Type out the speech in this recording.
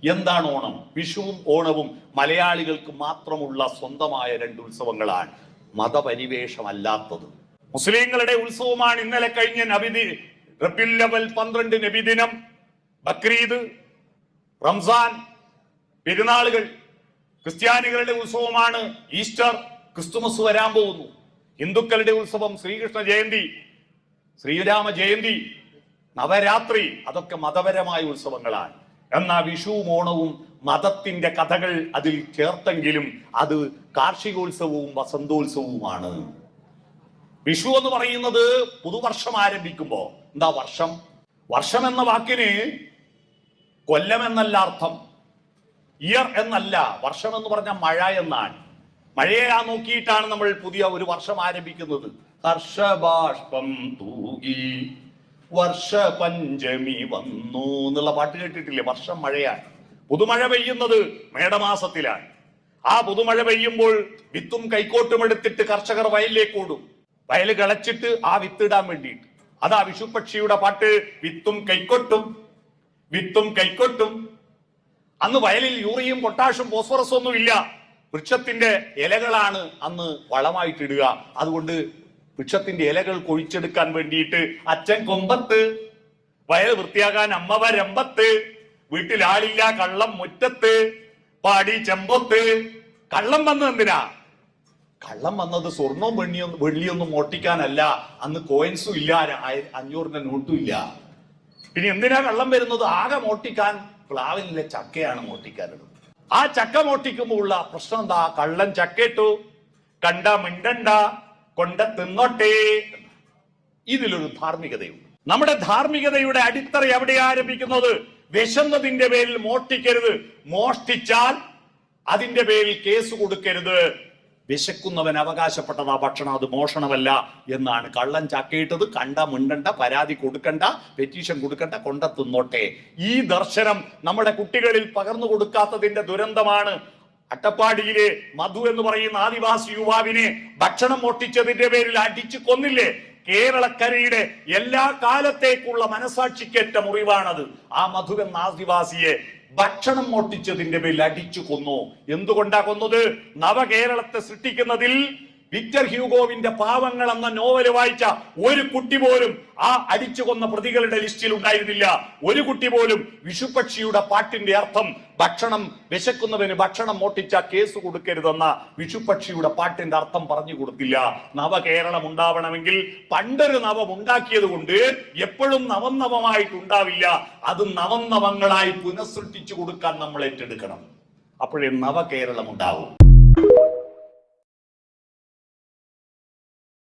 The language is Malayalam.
എന്താണ് ഓണം? വിഷുവും ഓണവും മലയാളികൾക്ക് മാത്രമുള്ള സ്വന്തമായ രണ്ട് ഉത്സവങ്ങളാണ്, മതപരിവേഷമല്ലാത്തത്. മുസ്ലിങ്ങളുടെ ഉത്സവമാണ് ഇന്നലെ കഴിഞ്ഞ റബീഉൽ അവ്വൽ 12 നബിദിനം, ബക്രീദ്, റംസാൻ, പെരുന്നാളുകൾ. ക്രിസ്ത്യാനികളുടെ ഉത്സവമാണ് ഈസ്റ്റർ, ക്രിസ്തുമസ് വരാൻ പോകുന്നു. ഹിന്ദുക്കളുടെ ഉത്സവം ശ്രീകൃഷ്ണ ജയന്തി, ശ്രീരാമ ജയന്തി, നവരാത്രി, അതൊക്കെ മതപരമായ ഉത്സവങ്ങളാണ്. എന്നാൽ വിഷുവും ഓണവും മതത്തിന്റെ കഥകൾ അതിൽ ചേർത്തെങ്കിലും അത് കാർഷികോത്സവവും വസന്തോത്സവവുമാണ്. വിഷു എന്ന് പറയുന്നത് പുതുവർഷം ആരംഭിക്കുമ്പോ എന്താ വർഷം? വർഷം എന്ന വാക്കിന് കൊല്ലം എന്നല്ല അർത്ഥം, ഇയർ എന്നല്ല. വർഷം എന്ന് പറഞ്ഞാൽ മഴ എന്നാണ്. മഴയെ നോക്കിയിട്ടാണ് നമ്മൾ പുതിയ ഒരു വർഷം ആരംഭിക്കുന്നത്. ഹർഷബാഷ്പം തൂകി വർഷ പഞ്ചമി വന്നു എന്നുള്ള പാട്ട് കേട്ടിട്ടില്ലേ? വർഷം മഴയാണ്. പുതുമഴ പെയ്യുന്നത് മേടമാസത്തിലാണ്. ആ പുതുമഴ പെയ്യുമ്പോൾ വിത്തും കൈക്കോട്ടും എടുത്തിട്ട് കർഷകർ വയലിലേക്ക് ഓടും, വയൽ കിളച്ചിട്ട് ആ വിത്തിടാൻ വേണ്ടിയിട്ട്. അതാ വിഷുപക്ഷിയുടെ പാട്ട്, വിത്തും കൈക്കൊട്ടും വിത്തും കൈക്കൊട്ടും. അന്ന് വയലിൽ യൂറിയും പൊട്ടാഷും ഫോസ്ഫറസും ഒന്നും ഇല്ല, വൃക്ഷത്തിന്റെ ഇലകളാണ് അന്ന് വളമായിട്ടിടുക. അതുകൊണ്ട് വൃക്ഷത്തിന്റെ ഇലകൾ കൊഴിച്ചെടുക്കാൻ വേണ്ടിയിട്ട് അച്ഛൻ കൊമ്പത്ത്, വയൽ വൃത്തിയാകാൻ അമ്മ വരമ്പത്ത്, വീട്ടിൽ ആളില്ല കള്ളം മുറ്റത്ത്, പാടി ചെമ്പൊത്ത്. കള്ളം വന്നത് എന്തിനാ? കള്ളം വന്നത് സ്വർണവും വെള്ളിയൊന്നും മോട്ടിക്കാനല്ല. അന്ന് കോയിൻസും ഇല്ല, 500 നോട്ടും ഇല്ല. പിന്നെ എന്തിനാ കള്ളം വരുന്നത്? ആകെ മോട്ടിക്കാൻ പ്ലാവിലെ ചക്കയാണ് മോട്ടിക്കാനുള്ളത്. ആ ചക്ക മോട്ടിക്കുമ്പോൾ ഉള്ള പ്രശ്നം എന്താ? കള്ളൻ ചക്കയിട്ടു, കണ്ട മിണ്ടണ്ട, കൊണ്ട തിന്നോട്ടെ. ഇതിലൊരു ധാർമ്മികതയുണ്ട്. നമ്മുടെ ധാർമ്മികതയുടെ അടിത്തറ എവിടെ ആരംഭിക്കുന്നത്? വിശന്നതിന്റെ പേരിൽ മോഷ്ടിക്കരുത്, മോഷ്ടിച്ചാൽ അതിന്റെ പേരിൽ കേസ് കൊടുക്കരുത്. വിശക്കുന്നവൻ അവകാശപ്പെട്ടതാ ഭക്ഷണം, അത് മോഷണമല്ല എന്നാണ്. കള്ളൻ ചക്കയിട്ടത്, കണ്ട മിണ്ടണ്ട, പരാതി കൊടുക്കണ്ട, പെറ്റീഷൻ കൊടുക്കണ്ട, കൊണ്ട തിന്നോട്ടെ. ഈ ദർശനം നമ്മുടെ കുട്ടികളിൽ പകർന്നു കൊടുക്കാത്തതിന്റെ ദുരന്തമാണ്. അട്ടപ്പാടിയിലെ മധു എന്ന് പറയുന്ന ആദിവാസി യുവാവിനെ ഭക്ഷണം മോഷ്ടിച്ചതിന്റെ പേരിൽ അടിച്ചു കൊന്നില്ലേ? കേരളക്കരയുടെ എല്ലാ കാലത്തേക്കുള്ള മനസാക്ഷിക്കേറ്റ മുറിവാണത്. ആ മധു എന്ന ആദിവാസിയെ ഭക്ഷണം മോഷ്ടിച്ചതിന്റെ പേരിൽ അടിച്ചു കൊന്നു. എന്തുകൊണ്ടാ കൊന്നത്? നവകേരളത്തെ സൃഷ്ടിക്കുന്നതിൽ വിക്ടർ ഹ്യൂഗോവിന്റെ പാവങ്ങൾ എന്ന നോവല് വായിച്ച ഒരു കുട്ടി പോലും ആ അടിച്ചു കൊന്ന പ്രതികളുടെ ലിസ്റ്റിൽ ഉണ്ടായിരുന്നില്ല. ഒരു കുട്ടി പോലും വിഷുപക്ഷിയുടെ പാട്ടിന്റെ അർത്ഥം ഭക്ഷണം, വിശക്കുന്നവന് ഭക്ഷണം മോഷ്ടിച്ച കേസ് കൊടുക്കരുതെന്ന വിഷുപക്ഷിയുടെ പാട്ടിന്റെ അർത്ഥം പറഞ്ഞു കൊടുത്തില്ല. നവകേരളം ഉണ്ടാവണമെങ്കിൽ പണ്ടൊരു നവം ഉണ്ടാക്കിയത് കൊണ്ട് എപ്പോഴും നവമായിട്ടുണ്ടാവില്ല. അത് നവങ്ങളായി പുനഃസൃഷ്ടിച്ചു കൊടുക്കാൻ നമ്മൾ ഏറ്റെടുക്കണം. അപ്പോഴേ നവകേരളം ഉണ്ടാവും.